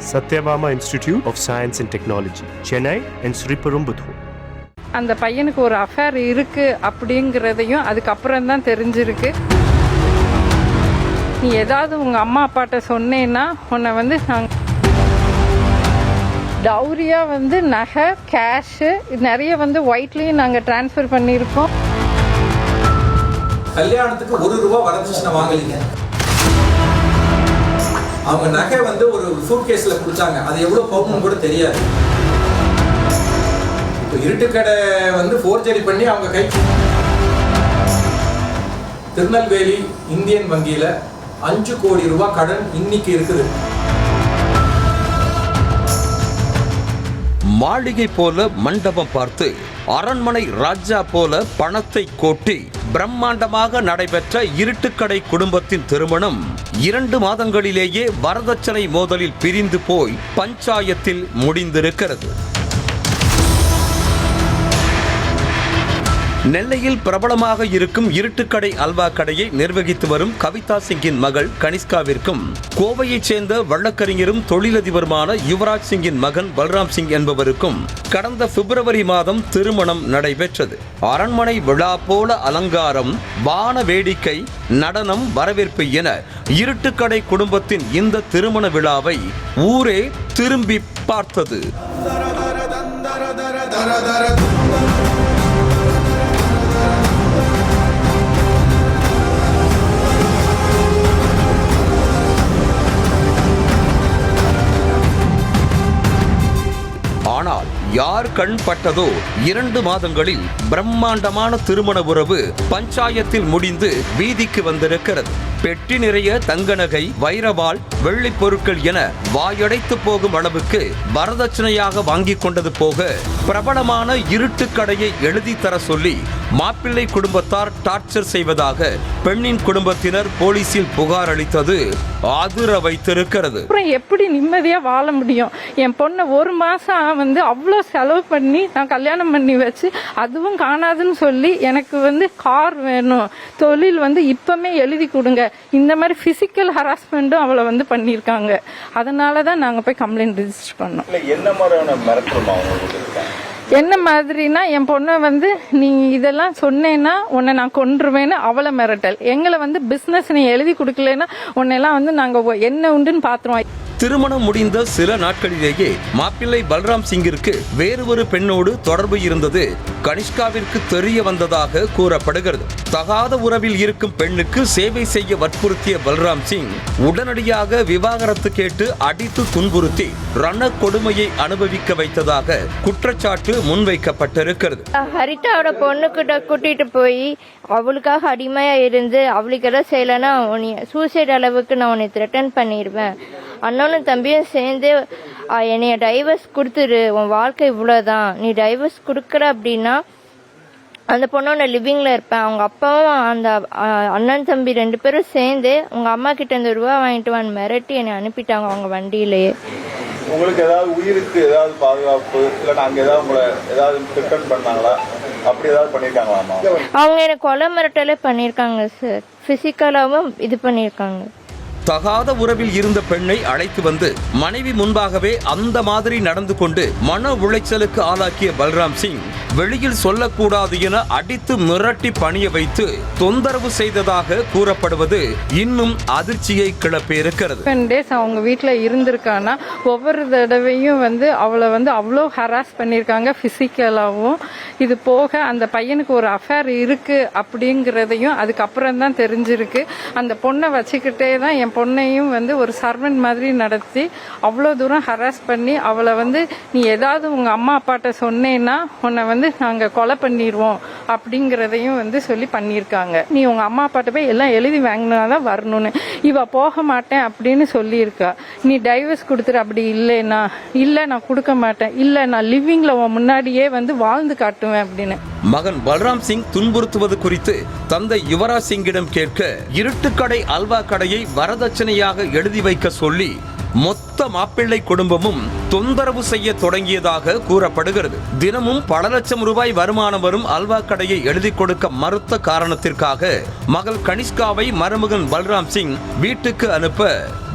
Satyabama Institute of Science and Technology, Chennai and Sriperumbudur. அந்த பையனுக்கு ஒரு அஃபேர் இருக்கு அப்படிங்கிறதையும் அதுக்கப்புறம் தான் தெரிஞ்சிருக்கு. நீ ஏதாவது உங்கள் அம்மா அப்பாட்ட சொன்னேன்னா உன்னை வந்து நாங்கள் டவுரியாக வந்து நகை கேஷு நிறைய வந்து ஒயிட்லேயும் நாங்கள் ட்ரான்ஸ்ஃபர் பண்ணியிருக்கோம். கல்யாணத்துக்கு ₹1 வரதட்சணை வாங்கலீங்க. அவங்க நகை வந்து ஒரு சூட்கேஸில் கொடுத்தாங்க. அது எவ்வளோ பவுன்னு கூட தெரியாது. இப்போ இருட்டுக்கடை வந்து ஃபோர்ஜரி பண்ணி அவங்க கை திருநெல்வேலி இந்தியன் வங்கியில் ₹5 கோடி கடன் இன்னைக்கு இருக்குது. மாளிகை போல மண்டபம் பார்த்து அரண்மனை ராஜா போல பணத்தை கோட்டி பிரம்மாண்டமாக நடைபெற்ற இருட்டுக்கடை குடும்பத்தின் திருமணம் 2 மாதங்களிலேயே வரதட்சணை மோதலில் பிரிந்து போய் பஞ்சாயத்தில் முடிந்திருக்கிறது. நெல்லையில் பிரபலமாக இருக்கும் இருட்டுக்கடை அல்வா கடையை நிர்வகித்து வரும் கவிதா சிங்கின் மகள் கனிஷ்காவிற்கும் கோவையைச் சேர்ந்த வழக்கறிஞரும் தொழிலதிபருமான யுவராஜ் சிங்கின் மகன் பல்ராம் சிங் என்பவருக்கும் கடந்த பிப்ரவரி மாதம் திருமணம் நடைபெற்றது. அரண்மனை விழா போல அலங்காரம், வான வேடிக்கை, நடனம், வரவேற்பு என இருட்டுக்கடை குடும்பத்தின் இந்த திருமண விழாவை ஊரே திரும்பி பார்த்தது. ஆனால் யார் கண் பட்டதோ 2 மாதங்களில் பிரம்மாண்டமான திருமண உறவு பஞ்சாயத்தில் முடிந்து வீதிக்கு வந்திருக்கிறது. பெட்டி நிறைய தங்க நகை, வைரவாள், வெள்ளி பொருட்கள் என வாயடைத்து போகும் அளவுக்கு வரதட்சணையாக வாங்கி கொண்டது போக பிரபலமான இருட்டுக்கடையை எழுதி தர சொல்லி மாப்பிள்ளை குடும்பத்தார் டார்ச்சர் செய்வதாக பெண்ணின் குடும்பத்தினர் போலீசில் புகார் அளித்தது அதிர வைத்திருக்கிறது. எப்படி நிம்மதியா வாழ முடியும்? என் பொண்ணை 1 மாசம் வந்து அவ்வளோ செலவு பண்ணி நான் கல்யாணம் பண்ணி வச்சு அதுவும் காணாதுன்னு சொல்லி எனக்கு வந்து கார் வேணும், தொழில் வந்து இப்பமே எழுதி கொடுங்க, இந்த மாதிரி பிசிக்கல் ஹராஸ்மெண்ட்டும் அவளை வந்து பண்ணியிருக்காங்க. அதனால தான் நாங்கள் போய் கம்ப்ளைண்ட் ரிஜிஸ்டர் பண்ணோம். என்ன மாதிரினா என் பொண்ணை வந்து நீ இதெல்லாம் சொன்னேன்னா உன்னை நான் கொன்றுவேன்னு அவளை மிரட்டல். எங்களை வந்து பிஸ்னஸ் நீ எழுதி கொடுக்கலன்னா உன்னையெல்லாம் வந்து நாங்கள் என்ன உண்டுன்னு பார்த்துருவோம். திருமணம் முடிந்த சில நாட்களிலேயே மாப்பிள்ளை பல்ராம் சிங்கிற்கு வேறு ஒரு பெண்ணோடு தொடர்பு இருந்தது கனிஷ்காவிற்கு தெரிய வந்ததாக கூறப்படுகிறது. தகாத உறவில் இருக்கும் பெண்ணுக்கு சேவை செய்ய வற்புறுத்திய பல்ராம் சிங் உடனடியாக விவாகரத்து கேட்டு அடித்து துன்புறுத்தி ரண கொடுமையை அனுபவிக்க வைத்ததாக குற்றச்சாட்டு முன்வைக்கப்பட்டிருக்கிறது. ஹரிதாவோட பொண்ணுக்கிட்ட கூட்டிட்டு போய் அவளுக்காக அடிமையா இருந்து அவளுக்கு எதாவது செய்யலைன்னா சூசைட் அளவுக்கு நான் உன்னை த்ரெட்டன் பண்ணிடுவேன், அண்ணனும் தம்பியும் சேர்ந்து என்னைய டைவர்ஸ் கொடுத்துரு, உன் வாழ்க்கை இவ்வளோதான், நீ டைவர்ஸ் கொடுக்குற அப்படின்னா அந்த பொண்ணோட லிவிங்கில் இருப்பேன். அவங்க அப்பாவும் அந்த அண்ணன் தம்பி 2 பேரும் சேர்ந்து உங்கள் அம்மா கிட்ட இந்த ரூபா வாங்கிட்டு வான்னு மிரட்டி என்னை அனுப்பிட்டாங்க அவங்க வண்டியிலேயே. உங்களுக்கு ஏதாவது உயிருக்கு ஏதாவது பாதுகாப்பு இல்லை நாங்கள் ஏதாவது உங்களை ஏதாவது த்ரெட்டன் பண்ணாங்களா? அப்படி ஏதாவது பண்ணியிருக்காங்களா? அவங்க எனக்கு கொலை மிரட்டலே பண்ணியிருக்காங்க சார், ஃபிசிக்கலாகவும் இது பண்ணியிருக்காங்க. தகாத உறவில் இருந்த பெண்ணை அழைத்து வந்து மனைவி முன்பாகவே அந்த மாதிரி நடந்து கொண்டு மன உளைச்சலுக்கு ஆளாக்கிய பல்ராம் சிங் வெளியில் சொல்லக்கூடாது என அடித்து மிரட்டி பணிய வைத்து தொந்தரவு செய்ததாக கூறப்படுவது இன்னும் அதிர்ச்சியை கிளப்பியிருக்கிறது. 10 days அவங்க வீட்டில் இருந்திருக்கானா ஒவ்வொரு தடவையும் வந்து அவளை வந்து அவ்வளோ ஹராஸ் பண்ணியிருக்காங்க பிசிக்கலாகவும். இது போக அந்த பையனுக்கு ஒரு அஃபேர் இருக்கு அப்படிங்கிறதையும் அதுக்கப்புறம் தான் தெரிஞ்சிருக்கு. அந்த பொண்ணை வச்சுக்கிட்டே தான் என் பொண்ணையும் வந்து ஒரு சர்வெண்ட் மாதிரி நடத்தி அவ்வளோ தூரம் ஹராஸ் பண்ணி அவளை வந்து நீ ஏதாவது உங்கள் அம்மா அப்பாட்ட சொன்னேன்னா உன்னை வந்து நாங்கள் கொலை பண்ணிடுவோம் அப்படிங்கிறதையும் வந்து சொல்லி பண்ணியிருக்காங்க. நீ உங்கள் அம்மா அப்பாட்ட போய் எல்லாம் எழுதி வாங்கினாதான் வரணும்னு. இவ போக மாட்டேன் அப்படின்னு சொல்லியிருக்கா. நீ டைவர்ஸ் கொடுத்துரு, அப்படி இல்லைன்னா இல்லை நான் கொடுக்க மாட்டேன், இல்லை நான் லிவிங்ல முன்னாடியே வந்து வாழ்ந்து காட்டுவேன் அப்படின்னு. மகன் பல்ராம் சிங் துன்புறுத்துவது குறித்து தந்தை யுவராஜ் சிங்கிடம் கேட்க இருட்டுக்கடை அல்வா கடையை வரதட்சணையாக எழுதி வைக்க சொல்லி மொத்த மாப்பிள்ளை குடும்பமும் தொந்தரவு செய்ய தொடங்கியதாக கூறப்படுகிறது. தினமும் பல லட்சம் ரூபாய் வருமானம் வரும் அல்வா கடையை எழுதி கொடுக்க மறுத்த காரணத்திற்காக மகள் கனிஷ்காவை மருமகன் பல்ராம் சிங் வீட்டுக்கு அனுப்ப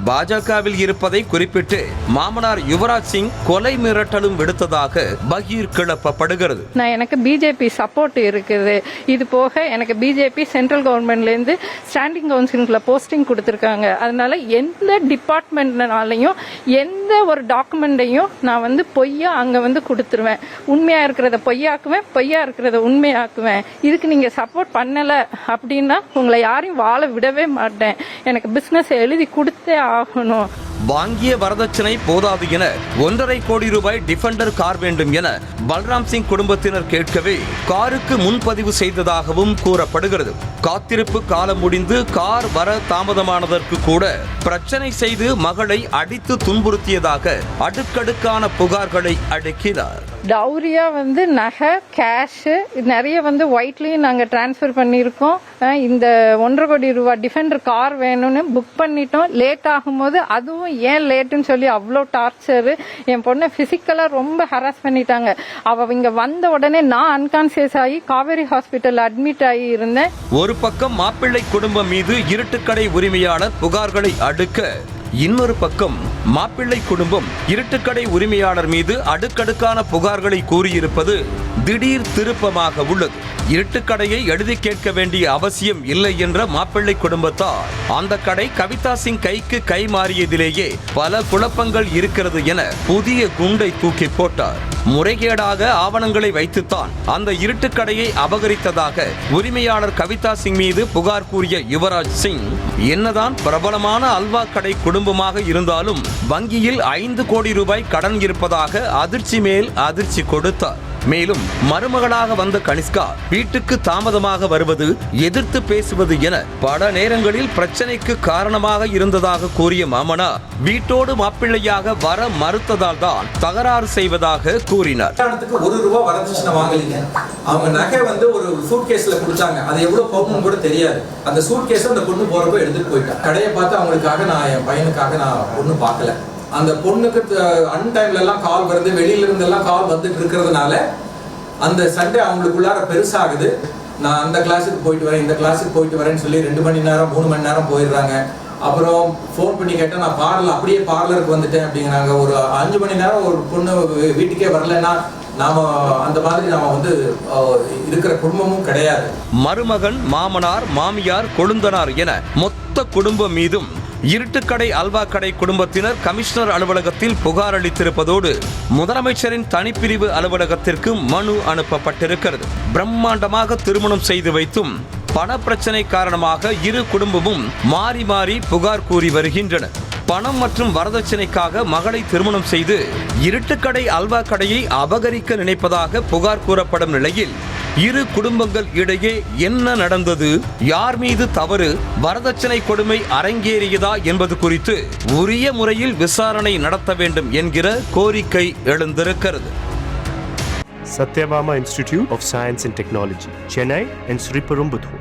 பாஜகவில் இருப்பதை குறிப்பிட்டு மாமனார் யுவராஜ் சிங் கொலை மிரட்டலும் விடுத்ததாக பகீர் கிளப்பப்படுகிறது. நான் எனக்கு பிஜேபி சப்போர்ட் இருக்குது. இது போக எனக்கு பிஜேபி சென்ட்ரல் கவர்மெண்ட்லேருந்து ஸ்டாண்டிங் கவுன்சிலுக்குள்ள போஸ்டிங் கொடுத்துருக்காங்க. அதனால எந்த டிபார்ட்மெண்ட்னாலையும் எந்த ஒரு டாக்குமெண்ட்டையும் நான் வந்து பொய்யா அங்கே வந்து கொடுத்துருவேன். உண்மையா இருக்கிறத பொய்யாக்குவேன், பொய்யா இருக்கிறத உண்மையாக்குவேன். இதுக்கு நீங்க சப்போர்ட் பண்ணல அப்படின்னா உங்களை யாரையும் வாழ விடவே மாட்டேன். எனக்கு பிசினஸ் எழுதி கொடுத்தே ஆகணும். வாங்கிய வரதட்சணை போதாது என 1.5 கோடி ரூபாய் டிஃபெண்டர் கார் வேண்டும் என பல்ராம் சிங் குடும்பத்தினர் கேட்கவே காருக்கு முன்பதிவு செய்ததாகவும் கூறப்படுகிறது. காத்திருப்பு காலம் முடிந்து கார் வர தாமதமானதற்கு கூட பிரச்சனை செய்து மகளை அடித்து துன்புறுத்தியதாக அடுக்கடுக்கான புகார்களை அடுக்கினார். டவுரியா வந்து நகை, கேஷ் நிறைய வந்து ஒயிட்லயும் நாங்க டிரான்ஸ்ஃபர் பண்ணியிருக்கோம். இந்த 1.5 கோடி ரூபாய் டிஃபெண்டர் கார் வேணும்னு புக் பண்ணிட்டோம். லேட் ஆகும்போது அதுவும் ஏன் லேட்டுன்னு சொல்லி அவ்வளோ டார்ச்சர். என் பொண்ணை பிசிக்கலா ரொம்ப ஹராஸ் பண்ணிட்டாங்க. அவ இங்க வந்த உடனே நான் அன்கான்சியஸ் ஆகி காவேரி ஹாஸ்பிட்டல் அட்மிட் ஆகி இருந்தேன். ஒரு பக்கம் மாப்பிள்ளை குடும்பம் மீது இருட்டுக்கடை உரிமையாளர் புகார்களை அடுக்க, இன்னொரு பக்கம் மாப்பிள்ளை குடும்பம் இருட்டுக்கடை உரிமையாளர் மீது அடுக்கடுக்கான புகார்களை கூறியிருப்பது திடீர் திருப்பமாக உள்ளது. இருட்டுக்கடையை எழுதி கேட்க வேண்டிய அவசியம் இல்லை என்ற மாப்பிள்ளை குடும்பத்தார் அந்த கடை கவிதா சிங் கைக்கு கை மாறியதிலேயே பல குழப்பங்கள் இருக்கிறது என புதிய குண்டை தூக்கி போட்டார். முறைகேடாக ஆவணங்களை வைத்துத்தான் அந்த இருட்டுக்கடையை அபகரித்ததாக உரிமையாளர் கவிதா சிங் மீது புகார் கூறிய யுவராஜ் சிங், என்னதான் பிரபலமான அல்வா கடை குடும்பமாக இருந்தாலும் வங்கியில் 5 கோடி ரூபாய் கடன் இருப்பதாக அதிர்ச்சி மேல் அதிர்ச்சி கொடுத்தார். மேலும் மருமகளாக வந்த கனிஷ்கா வீட்டுக்கு தாமதமாக வருவது, எதிர்த்து பேசுவது என பல நேரங்களில் பிரச்சனைக்கு காரணமாக இருந்ததாக கூறிய மாமனா வீட்டோடு மாப்பிள்ளையாக வர மறுத்ததால் தான் தகராறு செய்வதாக கூறினார். ₹1 வரதட்சணை வாங்கலீங்க. அவங்க நகை வந்து ஒரு சூட் கேஸ்ல கொடுத்தாங்க. அது எவ்வளவு போகணும்னு கூட தெரியாது. அந்த சூட் கேஸ் அந்த பொண்ணு போறப்போ எடுத்துட்டு போயிட்டான். கடையை பார்த்து அவங்களுக்காக நான் என் பையனுக்காக நான் பொண்ணு பார்க்கல. அந்த பொண்ணுக்கு அன்டைம்ல எல்லாம் கால் வருது, வெளியில இருந்து எல்லாம் கால் வந்துட்டு இருக்கிறதுனால அந்த சண்டே அவங்களுக்குள்ளார பெருசாகுது. நான் அந்த கிளாஸுக்கு போயிட்டு வரேன், இந்த கிளாஸுக்கு போயிட்டு வரேன்னு சொல்லி 2 மணி நேரம் 3 மணி நேரம் போயிடுறாங்க. அப்புறம் ஃபோன் பண்ணி கேட்டால் நான் அப்படியே பார்லருக்கு வந்துட்டேன் அப்படிங்கிறாங்க. ஒரு 5 மணி நேரம் ஒரு பொண்ணு வீட்டுக்கே வரலன்னா நாம அந்த மாதிரி நாம வந்து இருக்கிற குடும்பமும் கிடையாது. மருமகன், மாமனார், மாமியார், கொழுந்தனார் என மொத்த குடும்பம் மீதும் இருட்டுக்கடை அல்வா கடை குடும்பத்தினர் கமிஷனர் அலுவலகத்தில் புகார் அளித்திருப்பதோடு முதலமைச்சரின் தனிப்பிரிவு அலுவலகத்திற்கு மனு அனுப்பப்பட்டிருக்கிறது. பிரம்மாண்டமாக திருமணம் செய்து வைத்தும் பண பிரச்சனை காரணமாக இரு குடும்பமும் மாறி மாறி புகார் கூறி வருகின்றன. பணம் மற்றும் வரதட்சணைக்காக மகளை திருமணம் செய்து இருட்டுக்கடை அல்வா கடையை அபகரிக்க நினைப்பதாக புகார் கூறப்படும் நிலையில் இரு குடும்பங்கள் இடையே என்ன நடந்தது, யார் மீது தவறு, வரதட்சணை கொடுமை அரங்கேறியதா என்பது குறித்து உரிய முறையில் விசாரணை நடத்த வேண்டும் என்கிற கோரிக்கை எழுந்திருக்கிறது. Satyabama Institute of Science and Technology, Chennai and Sriperumbudur.